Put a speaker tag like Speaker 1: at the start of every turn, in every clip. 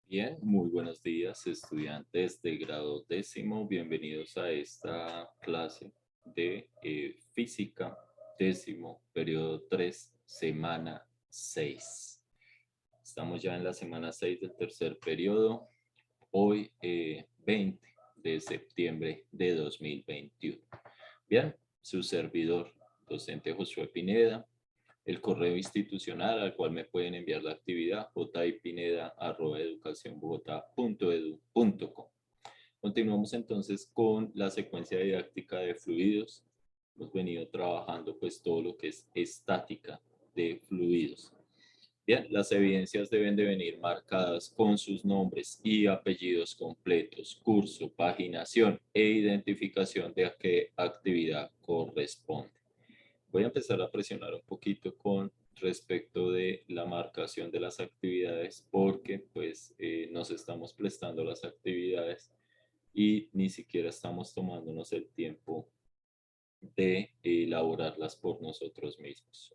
Speaker 1: Bien, muy buenos días, estudiantes de grado décimo. Bienvenidos a esta clase de física, décimo, periodo 3, semana 6. Estamos ya en la semana 6 del tercer periodo, hoy 20 de septiembre de 2021. Bien, su servidor, docente Josué Pineda, el correo institucional al cual me pueden enviar la actividad jipineda@educacionbogotá.edu.co. Continuamos entonces con la secuencia didáctica de fluidos. Hemos venido trabajando pues todo lo que es estática de fluidos. Bien, las evidencias deben de venir marcadas con sus nombres y apellidos completos, curso, paginación e identificación de a qué actividad corresponde. Voy a empezar a presionar un poquito con respecto de la marcación de las actividades porque pues nos estamos prestando las actividades y ni siquiera estamos tomándonos el tiempo de elaborarlas por nosotros mismos.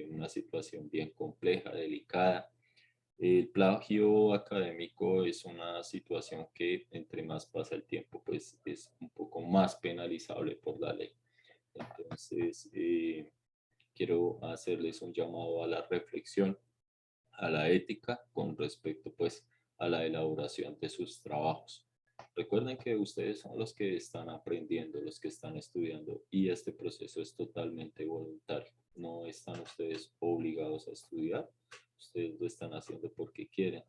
Speaker 1: Una situación bien compleja, delicada. El plagio académico es una situación que entre más pasa el tiempo pues es un poco más penalizable por la ley. Entonces, quiero hacerles un llamado a la reflexión, a la ética con respecto pues a la elaboración de sus trabajos. Recuerden que ustedes son los que están aprendiendo, los que están estudiando y este proceso es totalmente voluntario. No están ustedes obligados a estudiar, ustedes lo están haciendo porque quieren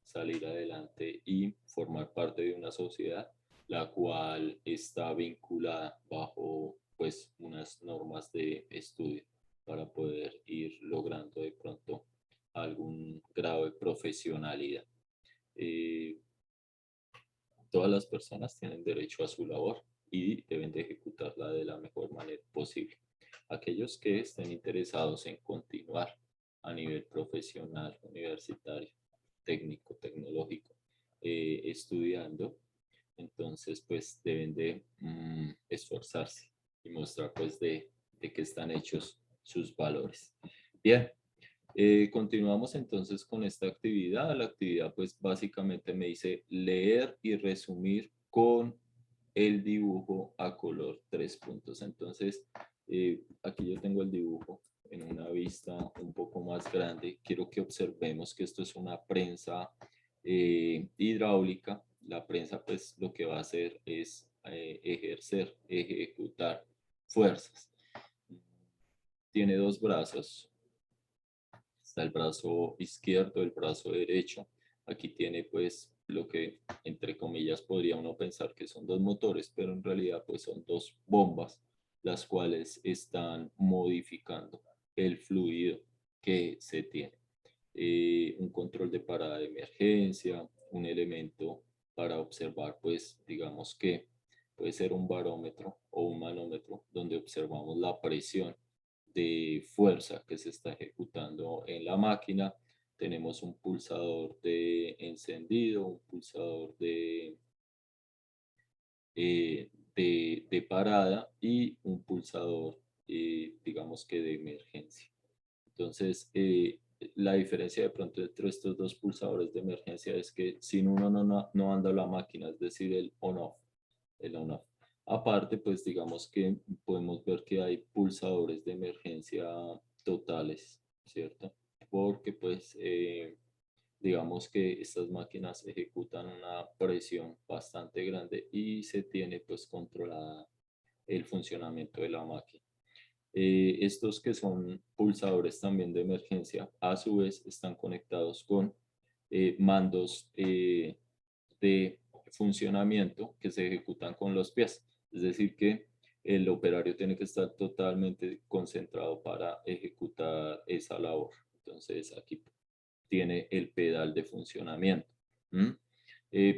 Speaker 1: salir adelante y formar parte de una sociedad la cual está vinculada bajo pues unas normas de estudio para poder ir logrando de pronto algún grado de profesionalidad. Eh, Todas las personas tienen derecho a su labor y deben de ejecutarla de la mejor manera posible. Aquellos que estén interesados en continuar a nivel profesional, universitario, técnico, tecnológico, estudiando, entonces pues deben de esforzarse y mostrar pues de qué están hechos sus valores. Bien, continuamos entonces con esta actividad. La actividad pues básicamente me dice leer y resumir con el dibujo a color 3 puntos. Entonces, aquí yo tengo el dibujo en una vista un poco más grande. Quiero que observemos que esto es una prensa hidráulica. La prensa pues lo que va a hacer es ejecutar fuerzas. Tiene dos brazos. Está el brazo izquierdo, el brazo derecho. Aquí tiene pues lo que entre comillas podría uno pensar que son dos motores, pero en realidad pues son dos bombas, las cuales están modificando el fluido que se tiene. Un control de parada de emergencia, un elemento para observar pues digamos que puede ser un barómetro o un manómetro donde observamos la presión de fuerza que se está ejecutando en la máquina. Tenemos un pulsador de encendido, un pulsador de parada y un pulsador, digamos que de emergencia. Entonces, la diferencia de pronto entre estos dos pulsadores de emergencia es que sin uno no anda la máquina, es decir, el on-off. Aparte, pues digamos que podemos ver que hay pulsadores de emergencia totales, ¿cierto? Porque pues digamos que estas máquinas ejecutan una presión bastante grande y se tiene pues controlada el funcionamiento de la máquina. Estos que son pulsadores también de emergencia, a su vez están conectados con mandos de funcionamiento que se ejecutan con los pies. Es decir, que el operario tiene que estar totalmente concentrado para ejecutar esa labor. Entonces, aquí tiene el pedal de funcionamiento. ¿Mm?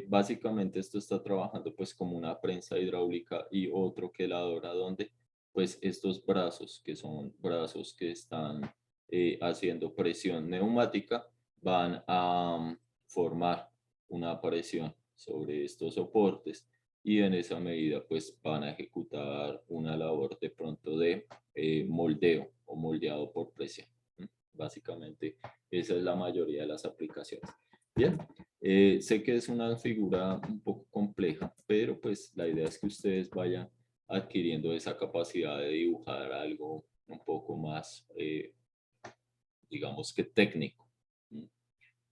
Speaker 1: Básicamente esto está trabajando pues como una prensa hidráulica y otro queladora donde pues estos brazos que son brazos que están haciendo presión neumática van a formar una presión sobre estos soportes y en esa medida pues van a ejecutar una labor de pronto de moldeo o moldeado por presión. ¿Mm? Básicamente esa es la mayoría de las aplicaciones. Bien, Sé que es una figura un poco compleja, pero pues la idea es que ustedes vayan adquiriendo esa capacidad de dibujar algo un poco más, digamos que técnico. ¿Mm?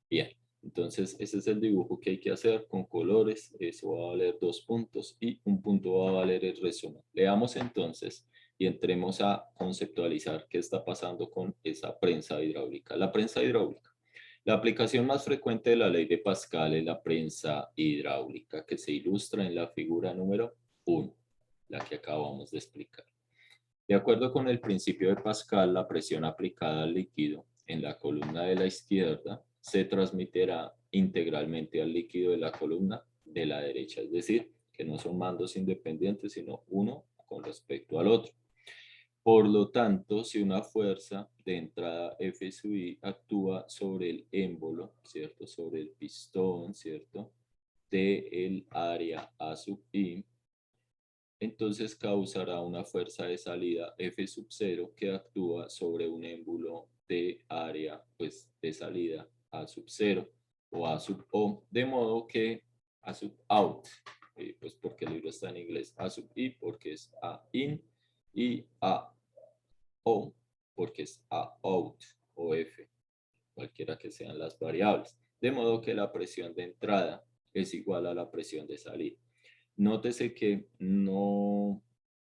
Speaker 1: Bien, entonces ese es el dibujo que hay que hacer con colores. Eso va a valer 2 puntos y un punto va a valer el resumen. Leamos entonces y entremos a conceptualizar qué está pasando con esa prensa hidráulica. La prensa hidráulica. La aplicación más frecuente de la ley de Pascal es la prensa hidráulica, que se ilustra en la figura número 1, la que acabamos de explicar. De acuerdo con el principio de Pascal, la presión aplicada al líquido en la columna de la izquierda se transmitirá integralmente al líquido de la columna de la derecha, es decir, que no son mandos independientes, sino uno con respecto al otro. Por lo tanto, si una fuerza de entrada F sub I actúa sobre el émbolo, ¿cierto? Sobre el pistón, ¿cierto? De el área A sub I, entonces causará una fuerza de salida F sub 0 que actúa sobre un émbolo de área, pues, de salida A sub 0 o A sub O, de modo que A sub out, pues porque el libro está en inglés, A sub I porque es A in y A O porque es A out o F, cualquiera que sean las variables. De modo que la presión de entrada es igual a la presión de salida. Nótese que no,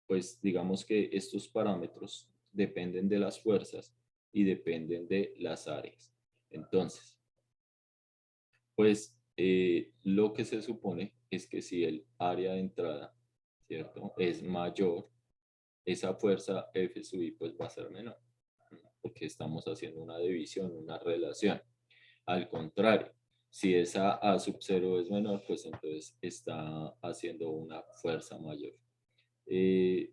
Speaker 1: pues digamos que estos parámetros dependen de las fuerzas y dependen de las áreas. Entonces, pues lo que se supone es que si el área de entrada, ¿cierto? Es mayor, esa fuerza F sub I pues va a ser menor, porque estamos haciendo una división, una relación. Al contrario, si esa A sub 0 es menor, pues entonces está haciendo una fuerza mayor. Eh,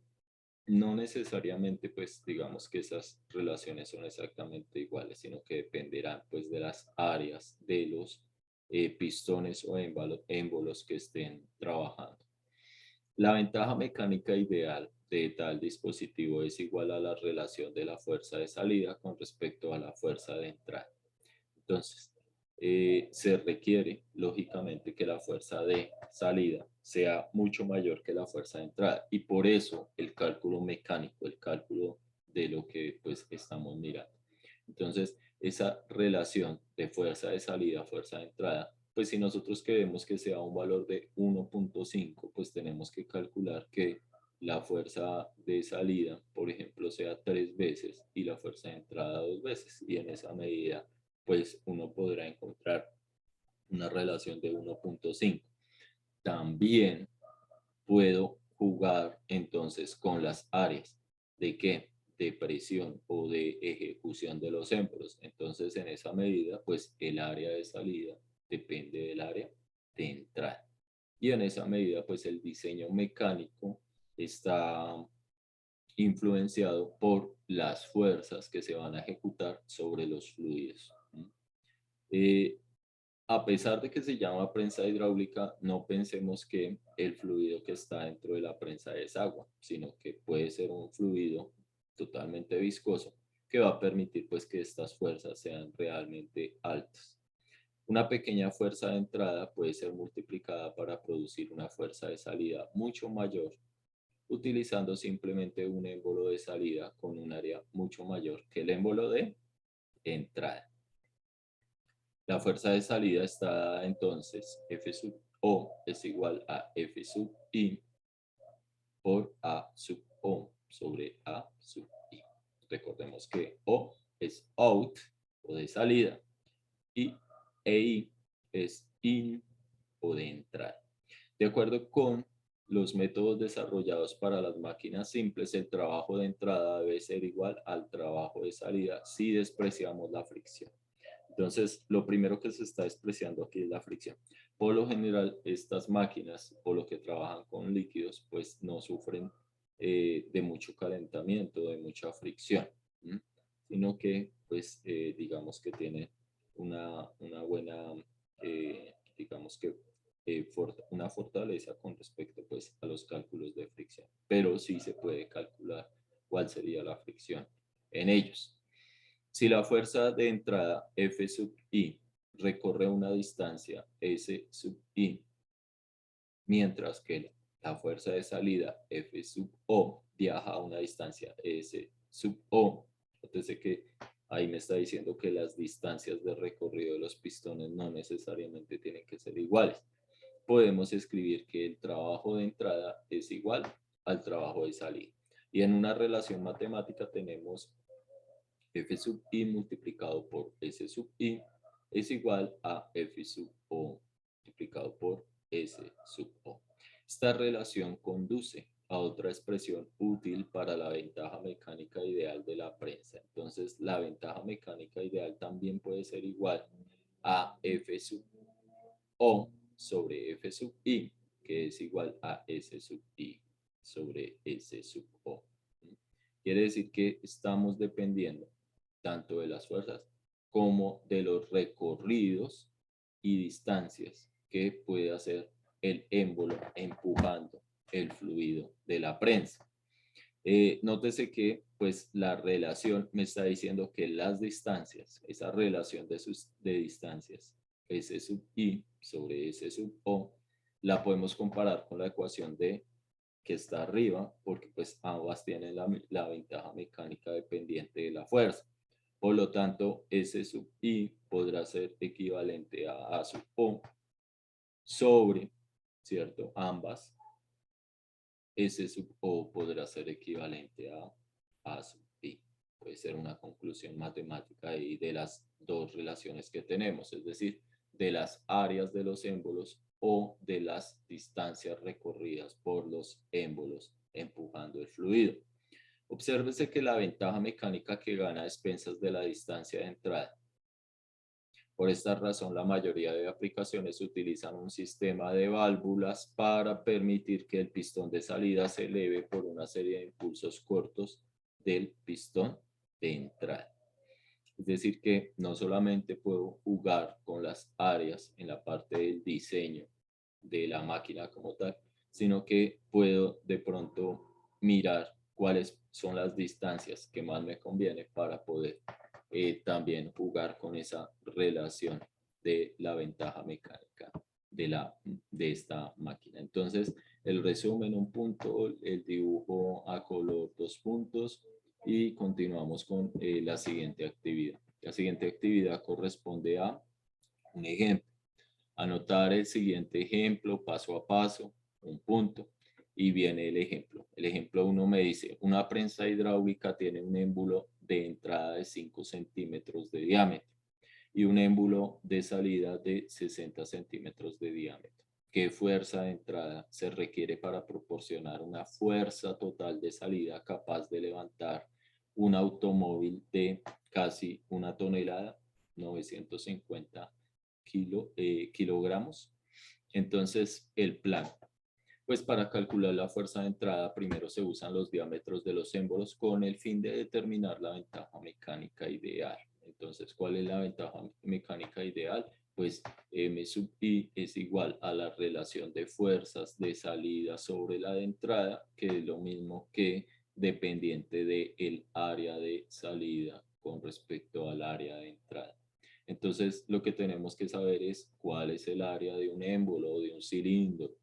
Speaker 1: no necesariamente, pues digamos que esas relaciones son exactamente iguales, sino que dependerán pues de las áreas de los pistones o émbolos que estén trabajando. La ventaja mecánica ideal de tal dispositivo es igual a la relación de la fuerza de salida con respecto a la fuerza de entrada. Entonces, se requiere, lógicamente, que la fuerza de salida sea mucho mayor que la fuerza de entrada. Y por eso el cálculo mecánico, el cálculo de lo que pues estamos mirando. Entonces, esa relación de fuerza de salida, fuerza de entrada, pues si nosotros queremos que sea un valor de 1.5, pues tenemos que calcular que la fuerza de salida, por ejemplo, sea 3 veces y la fuerza de entrada 2 veces. Y en esa medida pues uno podrá encontrar una relación de 1.5. También puedo jugar entonces con las áreas de qué, de presión o de ejecución de los émbolos. Entonces en esa medida pues el área de salida depende del área de entrada. Y en esa medida pues el diseño mecánico está influenciado por las fuerzas que se van a ejecutar sobre los fluidos. Eh, a pesar de que se llama prensa hidráulica, no pensemos que el fluido que está dentro de la prensa es agua, sino que puede ser un fluido totalmente viscoso que va a permitir pues que estas fuerzas sean realmente altas. Una pequeña fuerza de entrada puede ser multiplicada para producir una fuerza de salida mucho mayor, utilizando simplemente un émbolo de salida con un área mucho mayor que el émbolo de entrada. La fuerza de salida está dada entonces F sub O es igual a F sub I por A sub O sobre A sub I. Recordemos que O es out o de salida y EI es in o de entrada. De acuerdo con los métodos desarrollados para las máquinas simples, el trabajo de entrada debe ser igual al trabajo de salida si despreciamos la fricción. Entonces, lo primero que se está despreciando aquí es la fricción. Por lo general, estas máquinas o los que trabajan con líquidos, pues no sufren de mucho calentamiento, de mucha fricción, ¿m? Sino que, pues, digamos que tienen una buena, digamos que, una fortaleza con respecto, pues, a los cálculos de fricción. Pero sí se puede calcular cuál sería la fricción en ellos. Si la fuerza de entrada F sub I recorre una distancia S sub I, mientras que la fuerza de salida F sub O viaja a una distancia S sub O. Entonces que ahí me está diciendo que las distancias de recorrido de los pistones no necesariamente tienen que ser iguales. Podemos escribir que el trabajo de entrada es igual al trabajo de salida. Y en una relación matemática tenemos F sub I multiplicado por S sub I es igual a F sub O multiplicado por S sub O. Esta relación conduce a otra expresión útil para la ventaja mecánica ideal de la prensa. Entonces, la ventaja mecánica ideal también puede ser igual a F sub O sobre F sub I, que es igual a S sub I sobre S sub O. Quiere decir que estamos dependiendo tanto de las fuerzas como de los recorridos y distancias que puede hacer el émbolo empujando el fluido de la prensa. Nótese que pues la relación me está diciendo que las distancias, esa relación de distancias S sub I sobre S sub O, la podemos comparar con la ecuación de que está arriba, porque pues ambas tienen la ventaja mecánica dependiente de la fuerza. Por lo tanto, S sub I podrá ser equivalente a sub O sobre, ¿cierto? Ambas. S sub O podrá ser equivalente a sub I. Puede ser una conclusión matemática ahí de las dos relaciones que tenemos, es decir, de las áreas de los émbolos o de las distancias recorridas por los émbolos empujando el fluido. Obsérvese que la ventaja mecánica que gana a expensas de la distancia de entrada. Por esta razón, la mayoría de aplicaciones utilizan un sistema de válvulas para permitir que el pistón de salida se eleve por una serie de impulsos cortos del pistón de entrada. Es decir, que no solamente puedo jugar con las áreas en la parte del diseño de la máquina como tal, sino que puedo de pronto mirar cuáles son las distancias que más me conviene para poder también jugar con esa relación de la ventaja mecánica de esta máquina. Entonces, el resumen, un punto, el dibujo a color, 2 puntos, y continuamos con la siguiente actividad. La siguiente actividad corresponde a un ejemplo. Anotar el siguiente ejemplo paso a paso, un punto, y viene el ejemplo. El ejemplo 1 me dice, una prensa hidráulica tiene un émbulo de entrada de 5 centímetros de diámetro y un émbulo de salida de 60 centímetros de diámetro. ¿Qué fuerza de entrada se requiere para proporcionar una fuerza total de salida capaz de levantar un automóvil de casi 1 tonelada, 950 kilogramos? Entonces, el plan. Pues para calcular la fuerza de entrada, primero se usan los diámetros de los émbolos con el fin de determinar la ventaja mecánica ideal. Entonces, ¿cuál es la ventaja mecánica ideal? Pues M sub I es igual a la relación de fuerzas de salida sobre la de entrada, que es lo mismo que dependiente del área de salida con respecto al área de entrada. Entonces, lo que tenemos que saber es cuál es el área de un émbolo o de un cilindro.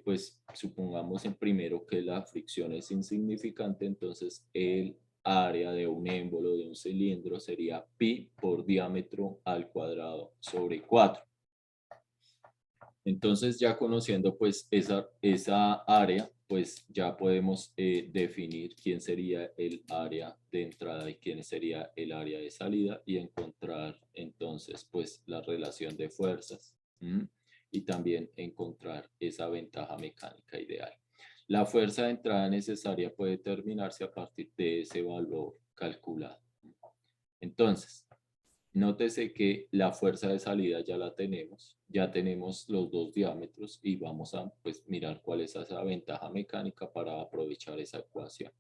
Speaker 1: Pues supongamos en primero que la fricción es insignificante, entonces el área de un émbolo de un cilindro sería pi por diámetro al cuadrado sobre 4. Entonces ya conociendo pues esa área, pues ya podemos definir quién sería el área de entrada y quién sería el área de salida y encontrar entonces pues la relación de fuerzas. Y también encontrar esa ventaja mecánica ideal. La fuerza de entrada necesaria puede determinarse a partir de ese valor calculado. Entonces, nótese que la fuerza de salida ya tenemos los dos diámetros y vamos a pues, mirar cuál es esa ventaja mecánica para aprovechar esa ecuación.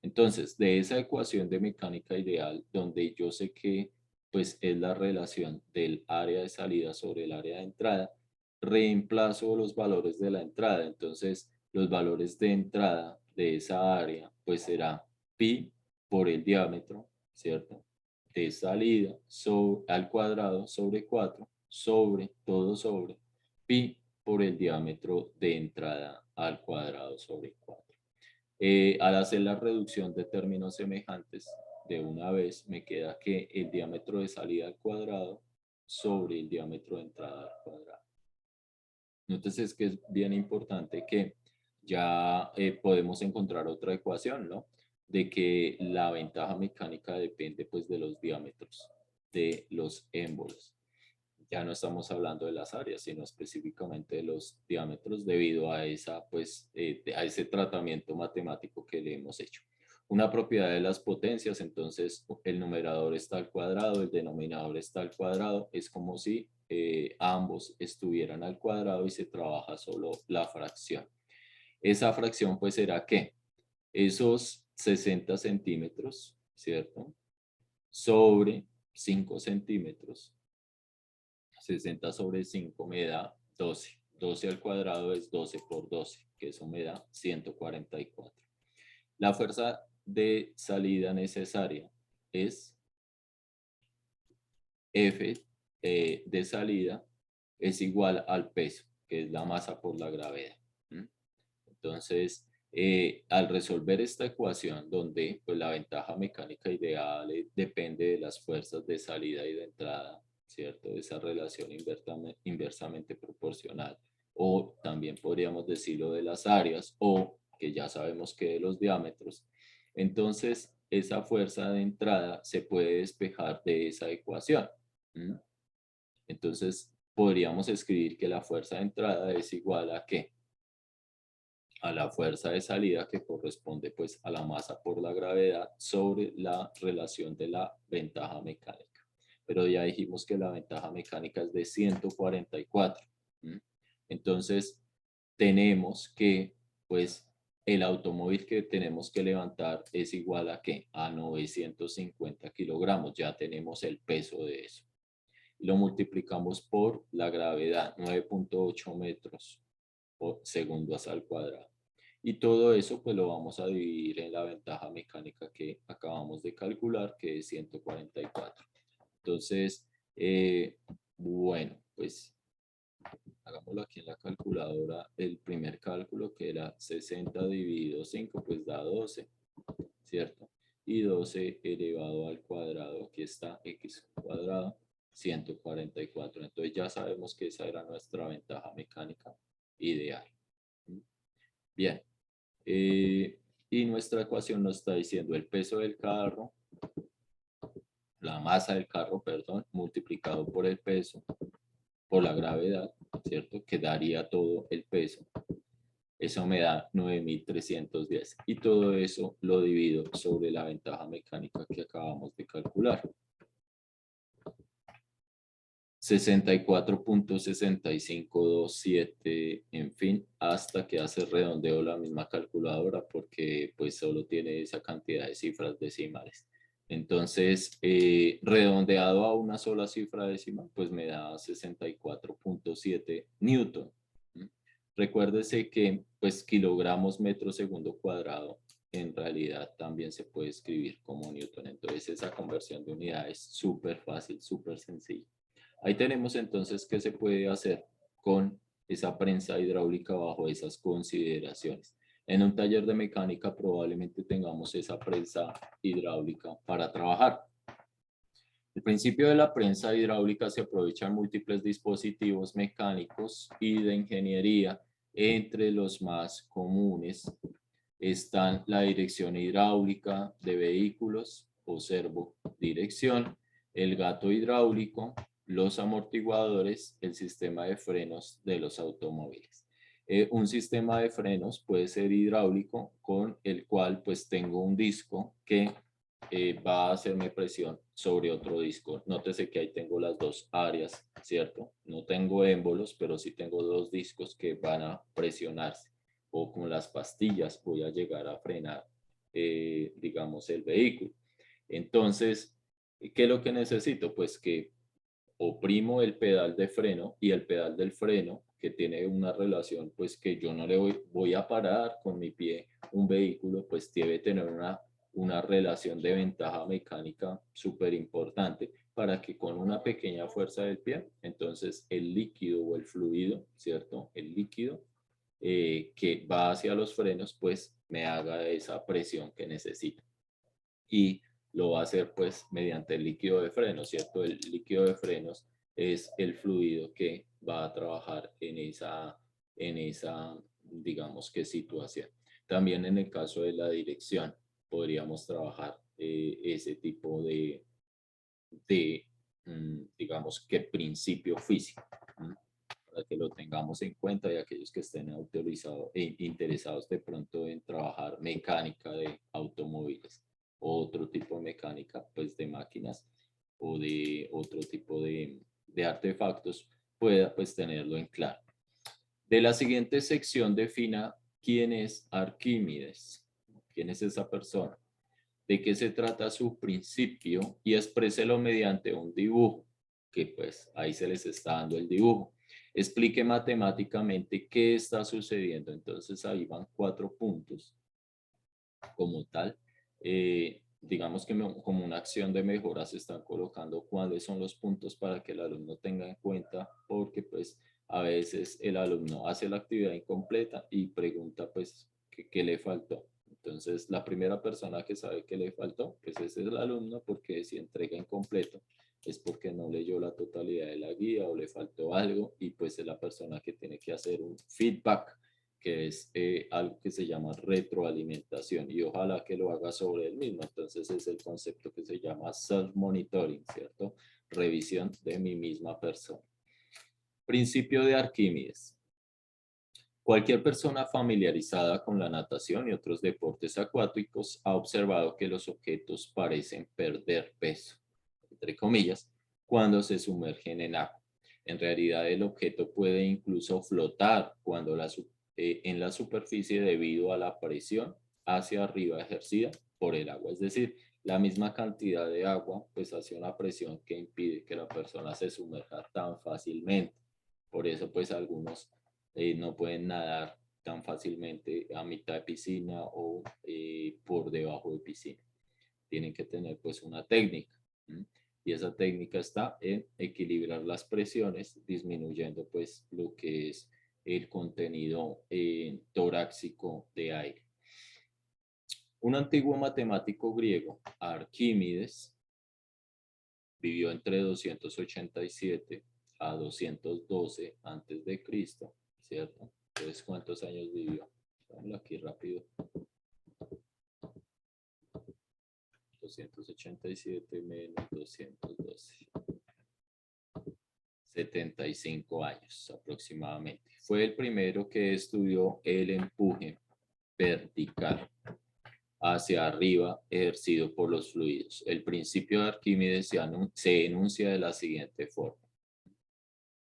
Speaker 1: Entonces, de esa ecuación de mecánica ideal, donde yo sé que pues, es la relación del área de salida sobre el área de entrada, reemplazo los valores de la entrada. Entonces, los valores de entrada de esa área pues será pi por el diámetro, ¿cierto? de salida al cuadrado sobre 4 sobre todo sobre pi por el diámetro de entrada al cuadrado sobre 4. Al hacer la reducción de términos semejantes de una vez, me queda que el diámetro de salida al cuadrado sobre el diámetro de entrada al cuadrado. Entonces es que es bien importante que ya podemos encontrar otra ecuación, ¿no? De que la ventaja mecánica depende pues de los diámetros de los émbolos. Ya no estamos hablando de las áreas, sino específicamente de los diámetros debido a a ese tratamiento matemático que le hemos hecho. Una propiedad de las potencias, entonces el numerador está al cuadrado, el denominador está al cuadrado, es como si ambos estuvieran al cuadrado y se trabaja solo la fracción. Esa fracción pues será que esos 60 centímetros, ¿cierto? Sobre 5 centímetros. 60 sobre 5 me da 12. 12 al cuadrado es 12 por 12, que eso me da 144. La fuerza de salida necesaria es F de salida es igual al peso, que es la masa por la gravedad. Entonces, al resolver esta ecuación donde pues, la ventaja mecánica ideal depende de las fuerzas de salida y de entrada, ¿cierto? De esa relación inversamente proporcional. O también podríamos decirlo de las áreas, o que ya sabemos que de los diámetros. Entonces, esa fuerza de entrada se puede despejar de esa ecuación. Entonces, podríamos escribir que la fuerza de entrada es igual a ¿qué? A la fuerza de salida que corresponde pues a la masa por la gravedad sobre la relación de la ventaja mecánica. Pero ya dijimos que la ventaja mecánica es de 144. Entonces, tenemos que pues el automóvil que tenemos que levantar es igual a ¿qué? A 950 kilogramos. Ya tenemos el peso de eso. Y lo multiplicamos por la gravedad, 9.8 metros por segundo al cuadrado. Y todo eso pues lo vamos a dividir en la ventaja mecánica que acabamos de calcular, que es 144. Entonces, bueno, pues hagámoslo aquí en la calculadora. El primer cálculo que era 60 dividido 5, pues da 12, ¿cierto? Y 12 elevado al cuadrado, aquí está x cuadrado, 144. Entonces ya sabemos que esa era nuestra ventaja mecánica ideal. Bien. Y nuestra ecuación nos está diciendo el peso del carro, la masa del carro, perdón, multiplicado por el peso, por la gravedad, ¿cierto? Que daría todo el peso. Eso me da 9.310. Y todo eso lo divido sobre la ventaja mecánica que acabamos de calcular. 64.6527, en fin, hasta que hace redondeo la misma calculadora porque pues solo tiene esa cantidad de cifras decimales. Entonces, redondeado a una sola cifra decimal, pues me da 64.7 newton. Recuérdese que pues kilogramos metro segundo cuadrado en realidad también se puede escribir como newton. Entonces, esa conversión de unidad es súper fácil, súper sencilla. Ahí tenemos entonces qué se puede hacer con esa prensa hidráulica bajo esas consideraciones. En un taller de mecánica probablemente tengamos esa prensa hidráulica para trabajar. El principio de la prensa hidráulica se aprovecha en múltiples dispositivos mecánicos y de ingeniería. Entre los más comunes están la dirección hidráulica de vehículos o servodirección, el gato hidráulico, los amortiguadores, el sistema de frenos de los automóviles. Un sistema de frenos puede ser hidráulico con el cual pues tengo un disco que va a hacerme presión sobre otro disco. Nótese que ahí tengo las dos áreas, ¿cierto? No tengo émbolos, pero sí tengo dos discos que van a presionarse. O con las pastillas voy a llegar a frenar, digamos, el vehículo. Entonces, ¿qué es lo que necesito? Pues que oprimo el pedal de freno y el pedal del freno, que tiene una relación, pues que yo no le voy a parar con mi pie un vehículo, pues debe tener una una relación de ventaja mecánica súper importante para que con una pequeña fuerza del pie, entonces el líquido o el fluido, ¿cierto? El líquido que va hacia los frenos, pues me haga esa presión que necesito. Y lo va a hacer pues mediante el líquido de frenos, ¿cierto? El líquido de frenos es el fluido que va a trabajar en esa, digamos que situación. También en el caso de la dirección, podríamos trabajar ese tipo de digamos que principio físico, ¿m? Para que lo tengamos en cuenta y aquellos que estén autorizados e interesados de pronto en trabajar mecánica de automóviles o otro tipo de mecánica pues de máquinas o de otro tipo de artefactos, pueda pues tenerlo en claro. De la siguiente sección defina quién es Arquímedes, quién es esa persona, de qué se trata su principio y expréselo mediante un dibujo, que pues ahí se les está dando el dibujo. Explique matemáticamente qué está sucediendo. Entonces ahí van 4 puntos como tal. Digamos que como una acción de mejora se están colocando cuáles son los puntos para que el alumno tenga en cuenta, porque pues a veces el alumno hace la actividad incompleta y pregunta pues qué le faltó. Entonces la primera persona que sabe que le faltó, pues ese es el alumno, porque si entrega incompleto es porque no leyó la totalidad de la guía o le faltó algo, y pues es la persona que tiene que hacer un feedback, que es algo que se llama retroalimentación, y ojalá que lo haga sobre él mismo. Entonces es el concepto que se llama self-monitoring, ¿cierto? Revisión de mi misma persona. Principio de Arquímedes. Cualquier persona familiarizada con la natación y otros deportes acuáticos ha observado que los objetos parecen perder peso, entre comillas, cuando se sumergen en agua. En realidad, el objeto puede incluso flotar cuando en la superficie debido a la presión hacia arriba ejercida por el agua. Es decir, la misma cantidad de agua pues hace una presión que impide que la persona se sumerja tan fácilmente. Por eso pues algunos no pueden nadar tan fácilmente a mitad de piscina o por debajo de piscina. Tienen que tener pues una técnica. ¿M? Y esa técnica está en equilibrar las presiones, disminuyendo pues lo que es el contenido torácico de aire. Un antiguo matemático griego, Arquímedes, vivió entre 287 a 212 antes de Cristo, ¿cierto? Entonces, ¿cuántos años vivió? Vamos aquí rápido. 287 menos 212. 75 años aproximadamente. Fue el primero que estudió el empuje vertical hacia arriba ejercido por los fluidos. El principio de Arquímedes se enuncia de la siguiente forma.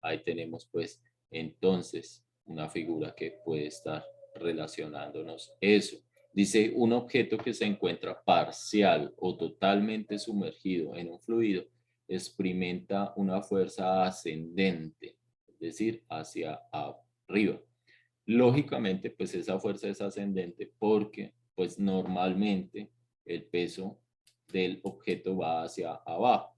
Speaker 1: Ahí tenemos pues entonces una figura que puede estar relacionándonos eso. Dice, un objeto que se encuentra parcial o totalmente sumergido en un fluido experimenta una fuerza ascendente, es decir, hacia arriba. Lógicamente, pues esa fuerza es ascendente porque pues normalmente el peso del objeto va hacia abajo.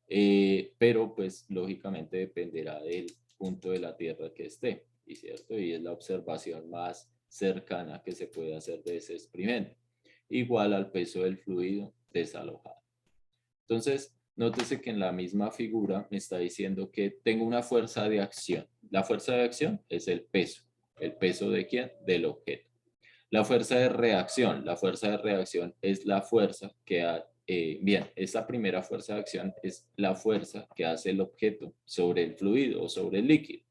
Speaker 1: Pero pues lógicamente dependerá del punto de la Tierra que esté, ¿y cierto? Y es la observación más cercana que se puede hacer de ese experimento, igual al peso del fluido desalojado. Entonces, nótese que en la misma figura me está diciendo que tengo una fuerza de acción. La fuerza de acción es el peso. ¿El peso de quién? Del objeto. La fuerza de reacción es la fuerza que bien, esta primera fuerza de acción es la fuerza que hace el objeto sobre el fluido o sobre el líquido.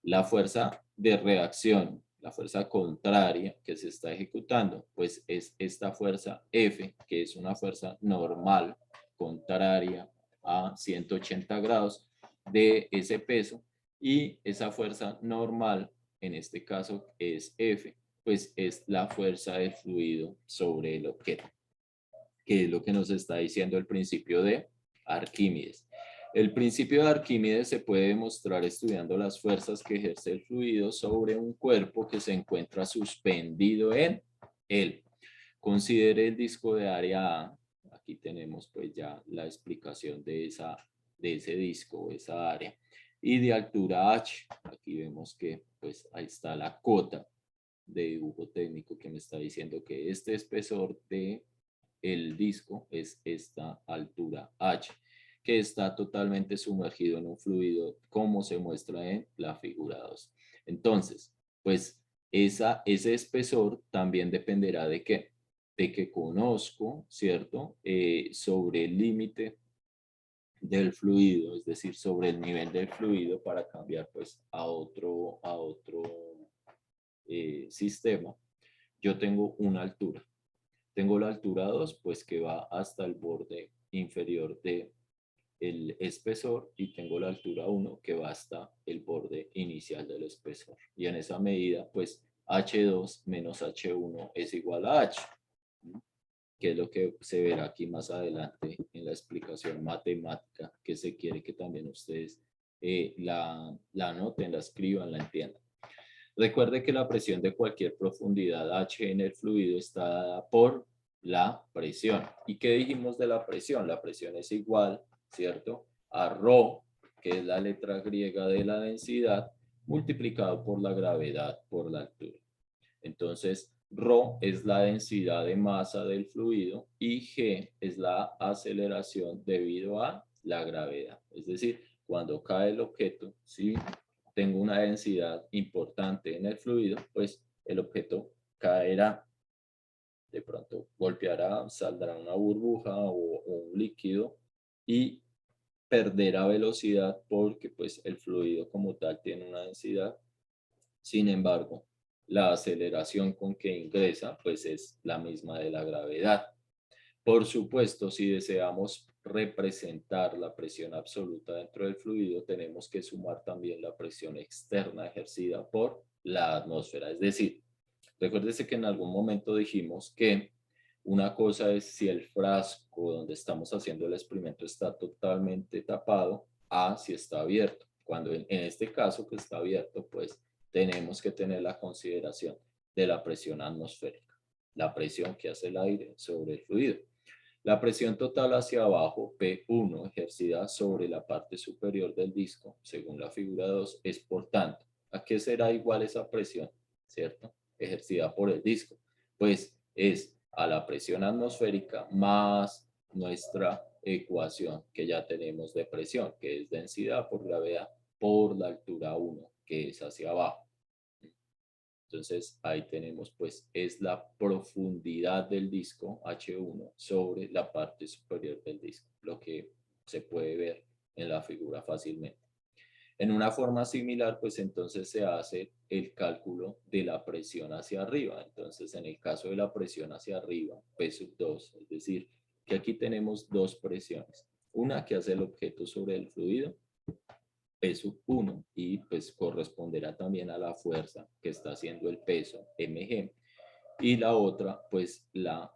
Speaker 1: La fuerza de reacción, la fuerza contraria que se está ejecutando, pues es esta fuerza F, que es una fuerza normal, contraria a 180 grados de ese peso, y esa fuerza normal, en este caso es F, pues es la fuerza del fluido sobre el objeto, que es lo que nos está diciendo el principio de Arquímedes. El principio de Arquímedes se puede demostrar estudiando las fuerzas que ejerce el fluido sobre un cuerpo que se encuentra suspendido en él. Considere el disco de área A. Aquí tenemos pues ya la explicación de ese disco, esa área. Y de altura H. Aquí vemos que pues ahí está la cota de dibujo técnico que me está diciendo que este espesor de el disco es esta altura H, que está totalmente sumergido en un fluido, como se muestra en la figura 2. Entonces, pues ese espesor también dependerá de qué, de que conozco, ¿cierto? Sobre el límite del fluido, es decir, sobre el nivel del fluido para cambiar pues a otro sistema. Yo tengo una altura. Tengo la altura 2, pues que va hasta el borde inferior de el espesor, y tengo la altura 1 que va hasta el borde inicial del espesor. Y en esa medida, pues H2 menos H1 es igual a H, que es lo que se verá aquí más adelante en la explicación matemática, que se quiere que también ustedes la anoten, la escriban, la entiendan. Recuerde que la presión de cualquier profundidad H en el fluido está dada por la presión. ¿Y qué dijimos de la presión? La presión es igual, ¿cierto?, a ρ, que es la letra griega de la densidad, multiplicado por la gravedad por la altura. Entonces, ρ es la densidad de masa del fluido y g es la aceleración debido a la gravedad. Es decir, cuando cae el objeto, ¿sí?, tengo una densidad importante en el fluido, pues el objeto caerá, de pronto golpeará, saldrá una burbuja o un líquido y perderá velocidad porque pues el fluido como tal tiene una densidad. Sin embargo, la aceleración con que ingresa pues es la misma de la gravedad. Por supuesto, si deseamos representar la presión absoluta dentro del fluido, tenemos que sumar también la presión externa ejercida por la atmósfera. Es decir, recuérdese que en algún momento dijimos que una cosa es si el frasco donde estamos haciendo el experimento está totalmente tapado, a si está abierto. Cuando en este caso que está abierto, pues tenemos que tener la consideración de la presión atmosférica, la presión que hace el aire sobre el fluido. La presión total hacia abajo, P1, ejercida sobre la parte superior del disco, según la figura 2, es por tanto, ¿a qué será igual esa presión? ¿Cierto? Ejercida por el disco. Pues es a la presión atmosférica más nuestra ecuación que ya tenemos de presión, que es densidad por gravedad por la altura 1, que es hacia abajo. Entonces ahí tenemos pues es la profundidad del disco H1 sobre la parte superior del disco, lo que se puede ver en la figura fácilmente. En una forma similar pues entonces se hace el cálculo de la presión hacia arriba. Entonces en el caso de la presión hacia arriba, P2, es decir, que aquí tenemos dos presiones. Una que hace el objeto sobre el fluido, peso 1, y pues corresponderá también a la fuerza que está haciendo el peso mg, y la otra pues la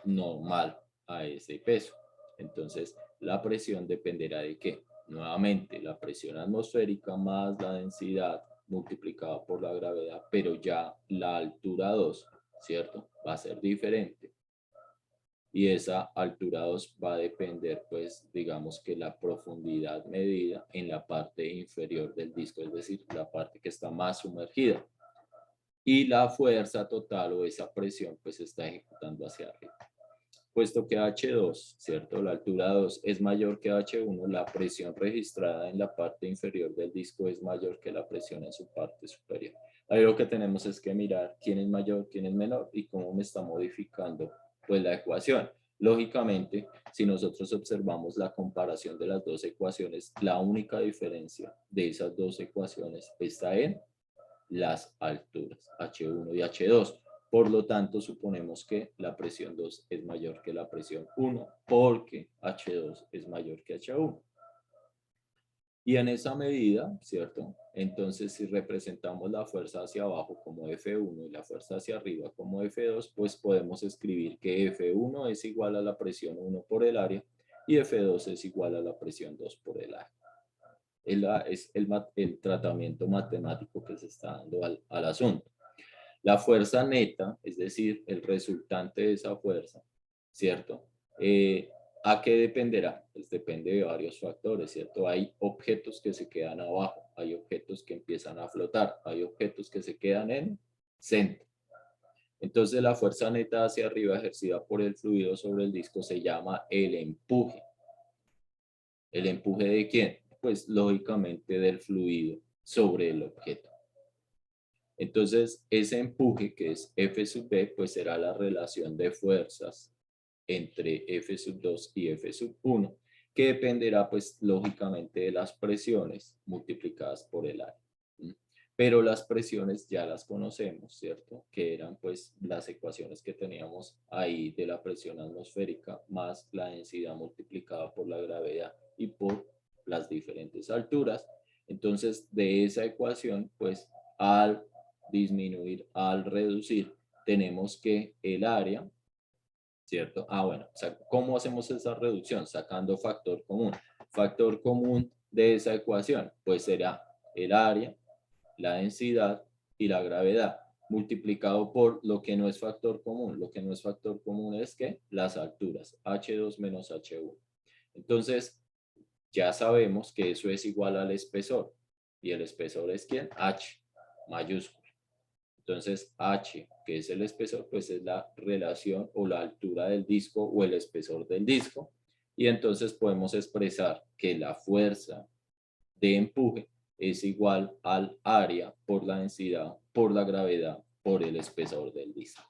Speaker 1: normal a ese peso. Entonces la presión dependerá de qué, nuevamente la presión atmosférica más la densidad multiplicada por la gravedad, pero ya la altura 2, ¿cierto?, va a ser diferente. Y esa altura 2 va a depender, pues, digamos que la profundidad medida en la parte inferior del disco, es decir, la parte que está más sumergida. Y la fuerza total o esa presión, pues, se está ejecutando hacia arriba. Puesto que H2, ¿cierto? La altura 2 es mayor que H1, la presión registrada en la parte inferior del disco es mayor que la presión en su parte superior. Ahí lo que tenemos es que mirar quién es mayor, quién es menor y cómo me está modificando pues la ecuación. Lógicamente, si nosotros observamos la comparación de las dos ecuaciones, la única diferencia de esas dos ecuaciones está en las alturas, H1 y H2. Por lo tanto, suponemos que la presión 2 es mayor que la presión 1 porque H2 es mayor que H1. Y en esa medida, ¿cierto? Entonces, si representamos la fuerza hacia abajo como F1 y la fuerza hacia arriba como F2, pues podemos escribir que F1 es igual a la presión 1 por el área y F2 es igual a la presión 2 por el área. Es el tratamiento matemático que se está dando al asunto. La fuerza neta, es decir, el resultante de esa fuerza, ¿cierto? ¿A qué dependerá? Pues depende de varios factores, ¿cierto? Hay objetos que se quedan abajo, hay objetos que empiezan a flotar, hay objetos que se quedan en centro. Entonces la fuerza neta hacia arriba ejercida por el fluido sobre el disco se llama el empuje. ¿El empuje de quién? Pues lógicamente del fluido sobre el objeto. Entonces ese empuje que es F sub B pues será la relación de fuerzas entre F sub 2 y F sub 1 que dependerá pues lógicamente de las presiones multiplicadas por el área. Pero las presiones ya las conocemos, ¿cierto? Que eran pues las ecuaciones que teníamos ahí de la presión atmosférica más la densidad multiplicada por la gravedad y por las diferentes alturas. Entonces, de esa ecuación, pues al disminuir, al reducir, tenemos que el área, ¿cierto? Bueno, ¿cómo hacemos esa reducción? Sacando factor común. Factor común de esa ecuación, pues será el área, la densidad y la gravedad, multiplicado por lo que no es factor común. Lo que no es factor común es que las alturas, H2 menos H1. Entonces, ya sabemos que eso es igual al espesor. ¿Y el espesor es quién? H, mayúscula. Entonces, H, que es el espesor, pues es la relación o la altura del disco o el espesor del disco. Y entonces podemos expresar que la fuerza de empuje es igual al área por la densidad, por la gravedad, por el espesor del disco.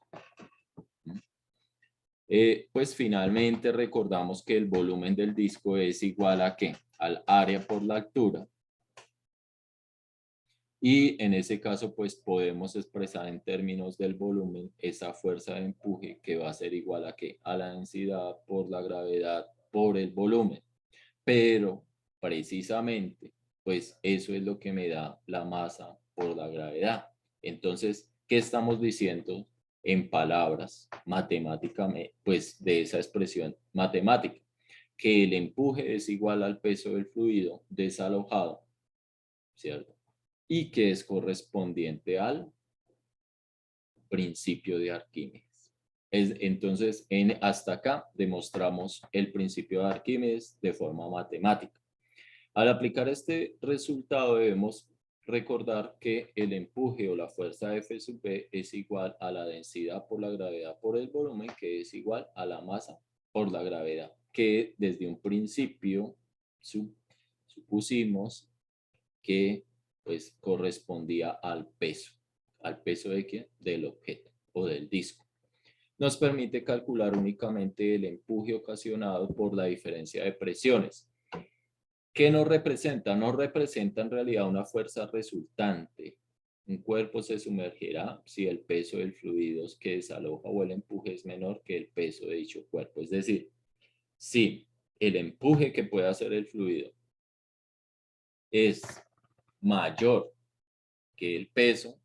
Speaker 1: Pues finalmente recordamos que el volumen del disco es igual a ¿qué? Al área por la altura. Y en ese caso, pues podemos expresar en términos del volumen esa fuerza de empuje que va a ser igual a ¿qué? A la densidad por la gravedad por el volumen. Pero precisamente, pues eso es lo que me da la masa por la gravedad. Entonces, ¿qué estamos diciendo en palabras matemáticamente? Pues de esa expresión matemática, que el empuje es igual al peso del fluido desalojado, ¿cierto? Y que es correspondiente al principio de Arquímedes. Entonces, hasta acá demostramos el principio de Arquímedes de forma matemática. Al aplicar este resultado debemos recordar que el empuje o la fuerza F sub B es igual a la densidad por la gravedad por el volumen, que es igual a la masa por la gravedad, que desde un principio supusimos que pues correspondía al peso. ¿Al peso de qué? Del objeto o del disco. Nos permite calcular únicamente el empuje ocasionado por la diferencia de presiones. ¿Qué nos representa? Nos representa en realidad una fuerza resultante. Un cuerpo se sumergirá si el peso del fluido que desaloja o el empuje es menor que el peso de dicho cuerpo. Es decir, si el empuje que puede hacer el fluido es mayor que el peso,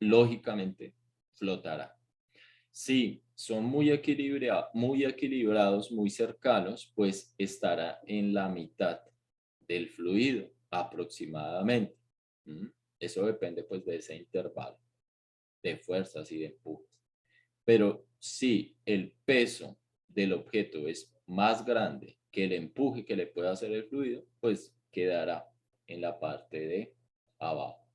Speaker 1: lógicamente flotará. Si son muy equilibrados, muy cercanos, pues estará en la mitad del fluido aproximadamente. Eso depende pues de ese intervalo de fuerzas y de empujes. Pero si el peso del objeto es más grande que el empuje que le puede hacer el fluido, pues quedará en la parte de abajo.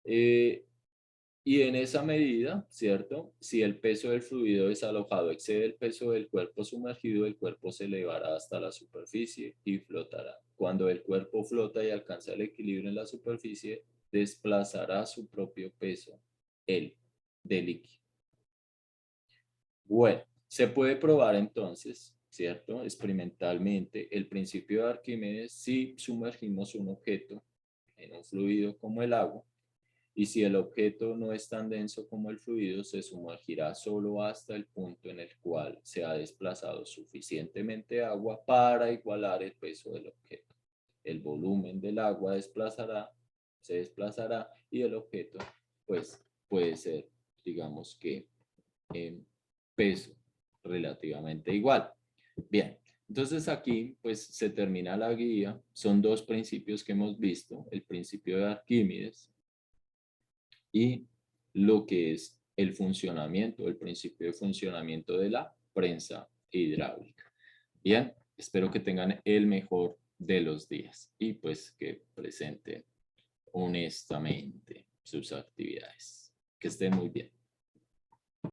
Speaker 1: Y en esa medida, ¿cierto? Si el peso del fluido desalojado excede el peso del cuerpo sumergido, el cuerpo se elevará hasta la superficie y flotará. Cuando el cuerpo flota y alcanza el equilibrio en la superficie, desplazará su propio peso, el de líquido. Bueno, se puede probar entonces, ¿cierto? Experimentalmente el principio de Arquímedes si sumergimos un objeto en un fluido como el agua. Y si el objeto no es tan denso como el fluido, se sumergirá solo hasta el punto en el cual se ha desplazado suficientemente agua para igualar el peso del objeto. El volumen del agua se desplazará y el objeto pues puede ser, digamos que en peso relativamente igual. Bien, entonces aquí pues se termina la guía. Son dos principios que hemos visto, el principio de Arquímedes y lo que es el funcionamiento, el principio de funcionamiento de la prensa hidráulica. Bien, espero que tengan el mejor de los días y pues que presenten honestamente sus actividades. Que estén muy bien.